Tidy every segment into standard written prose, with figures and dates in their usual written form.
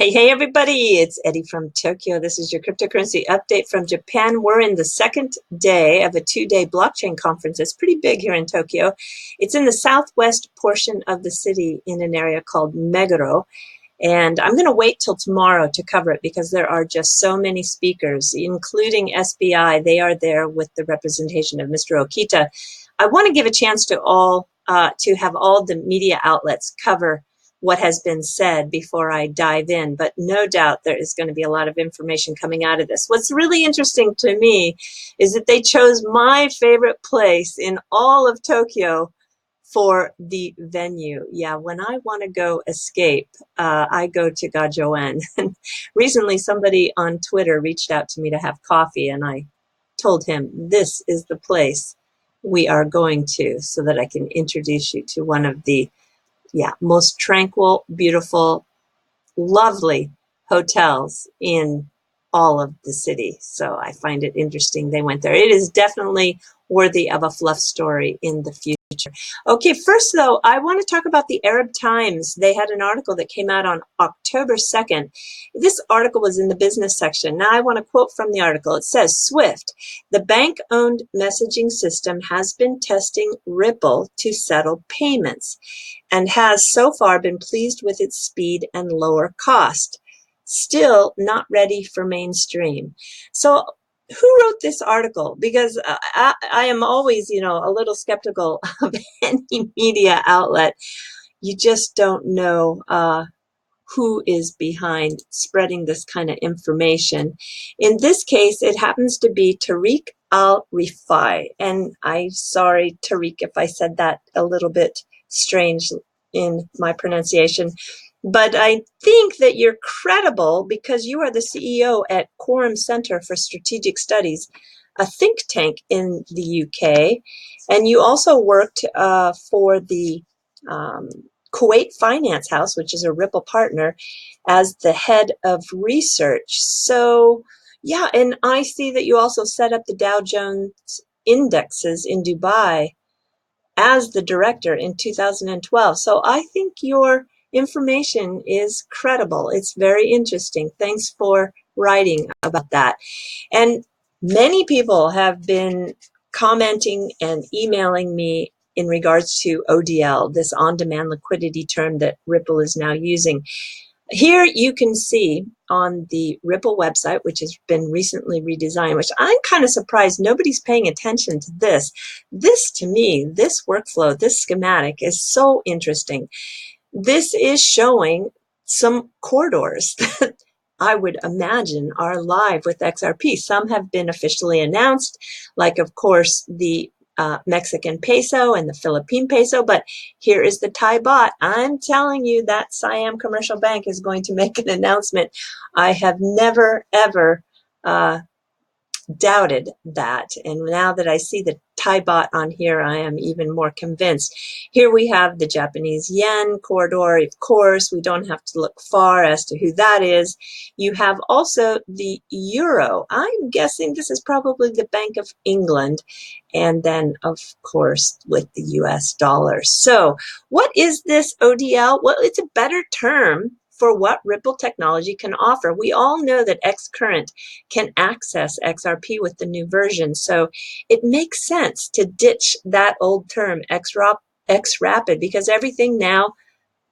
Hey, everybody, it's Eddie from Tokyo. This is your cryptocurrency update from Japan. We're in the second day of a two-day blockchain conference. It's pretty big here in Tokyo. It's in the southwest portion of the city in an area called Meguro. And I'm going to wait till tomorrow to cover it because there are just so many speakers, including SBI. They are there with the representation of Mr. Okita. I want to give a chance to have all the media outlets cover what has been said before I dive in, but no doubt there is going to be a lot of information coming out of this. What's really interesting to me is that they chose my favorite place in all of Tokyo for the venue. Yeah, when I want to go escape, I go to Gajoen. Recently, somebody on Twitter reached out to me to have coffee, and I told him, this is the place we are going to so that I can introduce you to one of the most tranquil, beautiful, lovely hotels in all of the city. So I find it interesting they went there. It is definitely worthy of a fluff story in the future. Okay, first though, I want to talk about the Arab Times. They had an article that came out on October 2nd. This article was in the business section. Now I want to quote from the article. It says, SWIFT, the bank-owned messaging system, has been testing Ripple to settle payments and has so far been pleased with its speed and lower cost. Still not ready for mainstream. So who wrote this article? Because I am always, a little skeptical of any media outlet. You just don't know who is behind spreading this kind of information. In this case, it happens to be Tariq Al-Rifai. And I'm sorry, Tariq, if I said that a little bit strange in my pronunciation. But I think that you're credible because you are the CEO at Quorum Center for Strategic Studies, a think tank in the UK. And you also worked for the Kuwait Finance House, which is a Ripple partner, as the head of research. So, yeah, and I see that you also set up the Dow Jones indexes in Dubai as the director in 2012. So I think your information is credible. It's very interesting. Thanks for writing about that. And many people have been commenting and emailing me in regards to ODL, this on-demand liquidity term that Ripple is now using. Here you can see on the Ripple website, which has been recently redesigned, which I'm kind of surprised nobody's paying attention to this. This, to me, this workflow, this schematic is so interesting. This is showing some corridors that I would imagine are live with XRP. Some have been officially announced, like, of course, the Mexican peso and the Philippine peso, but here is the Thai baht. I'm telling you that Siam Commercial Bank is going to make an announcement. I have never, ever doubted that. And now that I see the Thai baht on here, I am even more convinced. Here we have the Japanese yen corridor. Of course, we don't have to look far as to who that is. You have also the euro. I'm guessing this is probably the Bank of England. And then, of course, with the US dollar. So what is this ODL? Well, it's a better term for what Ripple technology can offer. We all know that Xcurrent can access XRP with the new version, so it makes sense to ditch that old term XRapid because everything now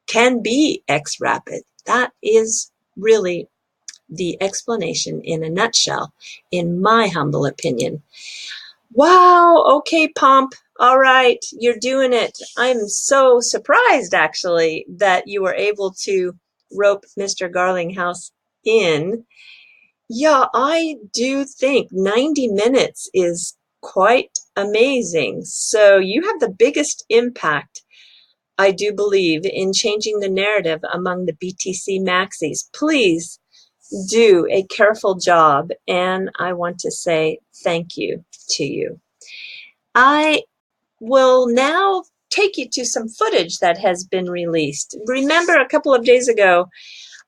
can be XRapid. That is really the explanation in a nutshell, in my humble opinion. Wow, okay, Pomp. All right, you're doing it. I'm so surprised, actually, that you were able to rope Mr. Garlinghouse in. Yeah, I do think 90 minutes is quite amazing. So you have the biggest impact, I do believe, in changing the narrative among the BTC maxis. Please do a careful job, and I want to say thank you to you. I will now take you to some footage that has been released. Remember, a couple of days ago,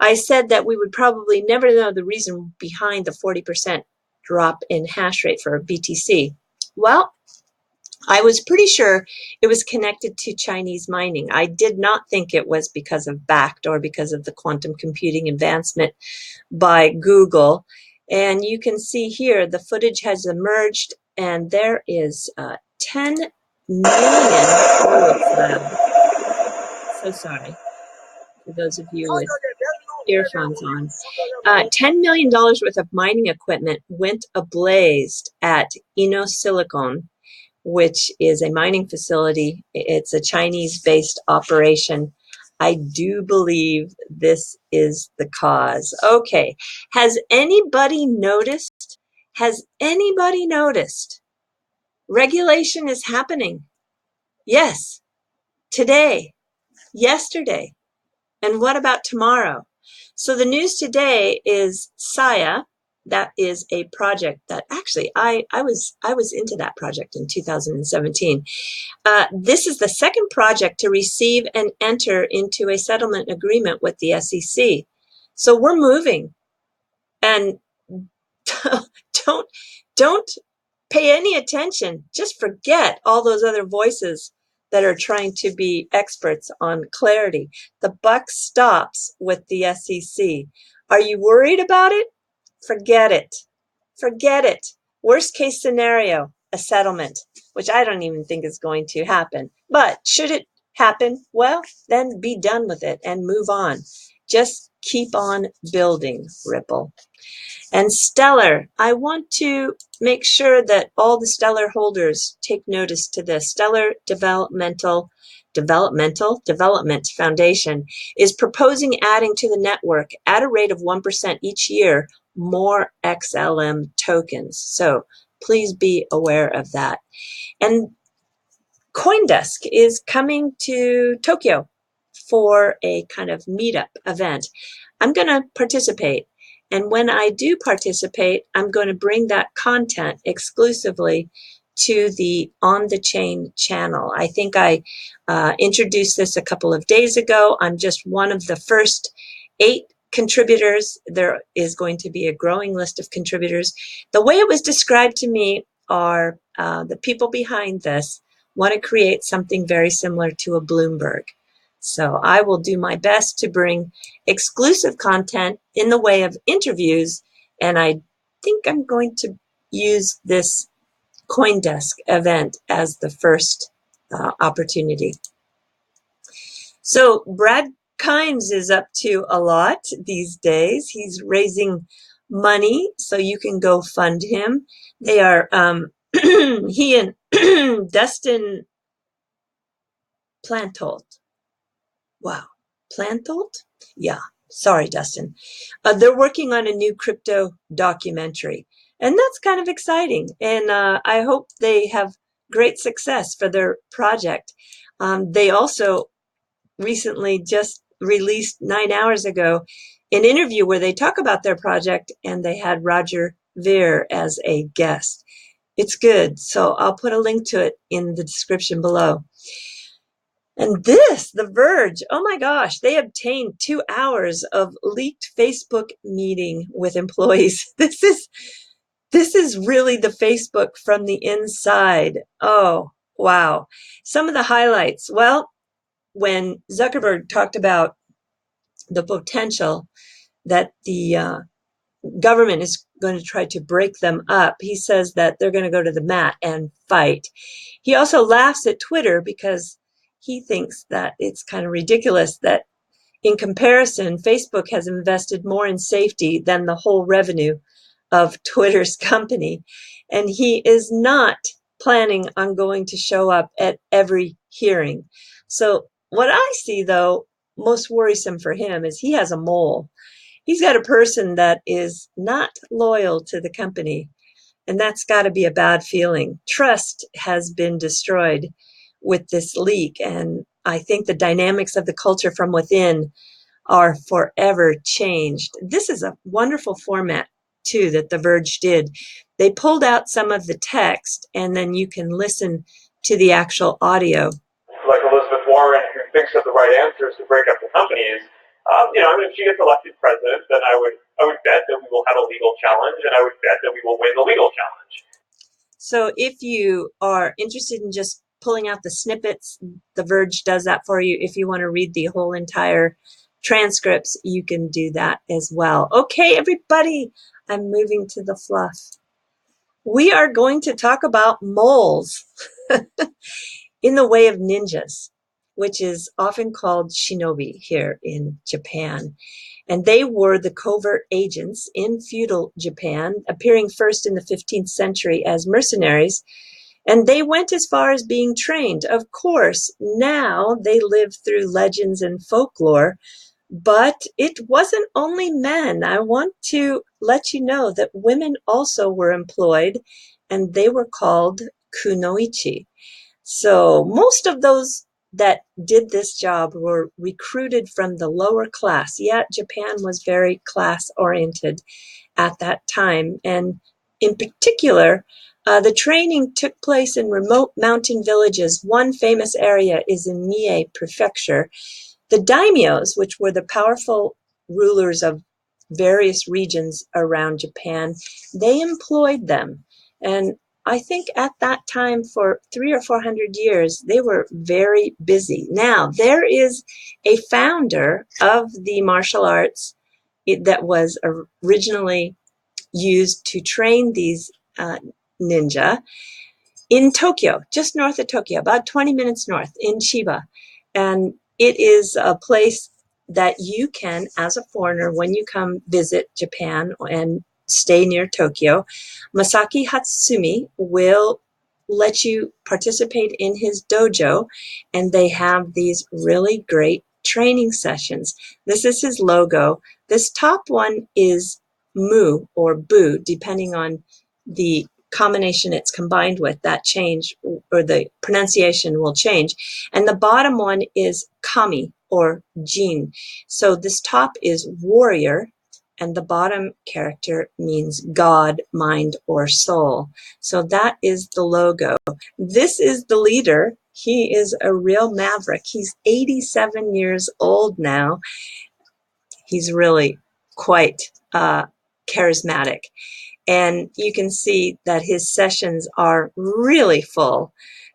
I said that we would probably never know the reason behind the 40% drop in hash rate for BTC. Well, I was pretty sure it was connected to Chinese mining. I did not think it was because of BACT or because of the quantum computing advancement by Google. And you can see here the footage has emerged, and there is 10 million. Oh, it's loud. So sorry for those of you with earphones on. $10 million worth of mining equipment went ablaze at Inosilicon, which is a mining facility. It's a Chinese-based operation. I do believe this is the cause. Okay, has anybody noticed? Has anybody noticed? Regulation is happening. Yes, today, yesterday, and what about tomorrow? So the news today is Saya. That is a project that actually I was into that project in 2017. This is the second project to receive and enter into a settlement agreement with the SEC. So we're moving, and don't don't pay any attention. Just forget all those other voices that are trying to be experts on clarity. The buck stops with the SEC. Are you worried about it? Forget it. Forget it. Worst case scenario, a settlement, which I don't even think is going to happen. But should it happen, well, then be done with it and move on. Just keep on building, Ripple. And Stellar, I want to make sure that all the Stellar holders take notice to this. Stellar Development Foundation is proposing adding to the network at a rate of 1% each year more XLM tokens. So please be aware of that. And CoinDesk is coming to Tokyo for a kind of meetup event. I'm going to participate. And when I do participate, I'm going to bring that content exclusively to the On the Chain channel. I think I introduced this a couple of days ago. I'm just one of the first 8 contributors. There is going to be a growing list of contributors. The way it was described to me are the people behind this want to create something very similar to a Bloomberg. So I will do my best to bring exclusive content in the way of interviews, and I think I'm going to use this CoinDesk event as the first opportunity. So Brad Kimes is up to a lot these days. He's raising money, so you can go fund him. They are, he and Dustin Plantolt. Wow. Plantolt? Yeah. Sorry, Dustin. They're working on a new crypto documentary, and that's kind of exciting. And I hope they have great success for their project. They also recently just released 9 hours ago an interview where they talk about their project, and they had Roger Ver as a guest. It's good. So I'll put a link to it in the description below. And this, The Verge, oh my gosh, they obtained 2 hours of leaked Facebook meeting with employees. This is really the Facebook from the inside. Oh, wow. Some of the highlights. Well, when Zuckerberg talked about the potential that the government is going to try to break them up, he says that they're going to go to the mat and fight. He also laughs at Twitter because he thinks that it's kind of ridiculous that in comparison, Facebook has invested more in safety than the whole revenue of Twitter's company. And he is not planning on going to show up at every hearing. So what I see, though, most worrisome for him is he has a mole. He's got a person that is not loyal to the company, and that's got to be a bad feeling. Trust has been destroyed with this leak, and I think the dynamics of the culture from within are forever changed. This is a wonderful format, too, that The Verge did. They pulled out some of the text, and then you can listen to the actual audio. Like Elizabeth Warren, who thinks that the right answer is to break up the companies. If she gets elected president, then I would bet that we will have a legal challenge, and I would bet that we will win the legal challenge. So if you are interested in just pulling out the snippets, The Verge does that for you. If you want to read the whole entire transcripts, you can do that as well. Okay, everybody, I'm moving to the fluff. We are going to talk about moles in the way of ninjas, which is often called Shinobi here in Japan. And they were the covert agents in feudal Japan, appearing first in the 15th century as mercenaries. And they went as far as being trained. Of course, now they live through legends and folklore, but it wasn't only men. I want to let you know that women also were employed, and they were called kunoichi. So most of those that did this job were recruited from the lower class. Yet Japan was very class oriented at that time. And in particular, the training took place in remote mountain villages. One famous area is in Mie Prefecture. The daimyos, which were the powerful rulers of various regions around Japan, they employed them. And I think at that time, for 300 or 400 years, they were very busy. Now, there is a founder of the martial arts that was originally used to train these ninja in Tokyo, just north of Tokyo, about 20 minutes north in Chiba. And it is a place that you can, as a foreigner, when you come visit Japan and stay near Tokyo, Masaki Hatsumi will let you participate in his dojo, and they have these really great training sessions. This is his logo. This top one is Mu or Bu, depending on the combination it's combined with, that change or the pronunciation will change. And the bottom one is Kami or Jin. So this top is warrior, and the bottom character means God, mind, or soul. So that is the logo. This is the leader. He is a real maverick. He's 87 years old now. He's really quite charismatic. And you can see that his sessions are really full.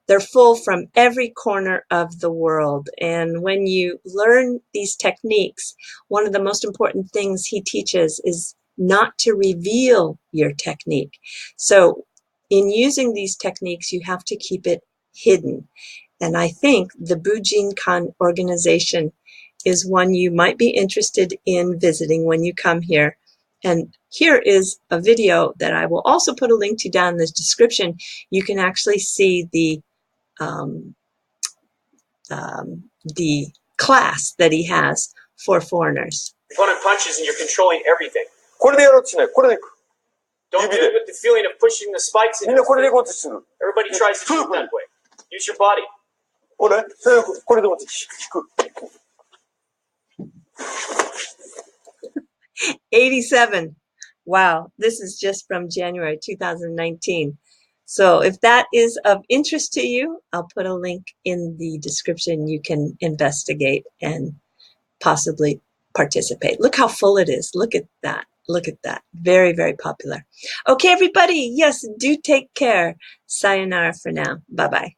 They're full from every corner of the world. And when you learn these techniques, one of the most important things he teaches is not to reveal your technique. So in using these techniques, you have to keep it hidden. And I think the Bujinkan organization is one you might be interested in visiting when you come here. And here is a video that I will also put a link to down in the description. You can actually see the class that he has for foreigners. Opponent punches and you're controlling everything. Don't do it with the feeling of pushing the spikes in. Everybody tries to do it that way. Use your body. 87. Wow, this is just from January 2019. So if that is of interest to you, I'll put a link in the description. You can investigate and possibly participate. Look how full it is. Look at that. Look at that. Very, very popular. Okay, everybody. Yes, do take care. Sayonara for now. Bye-bye.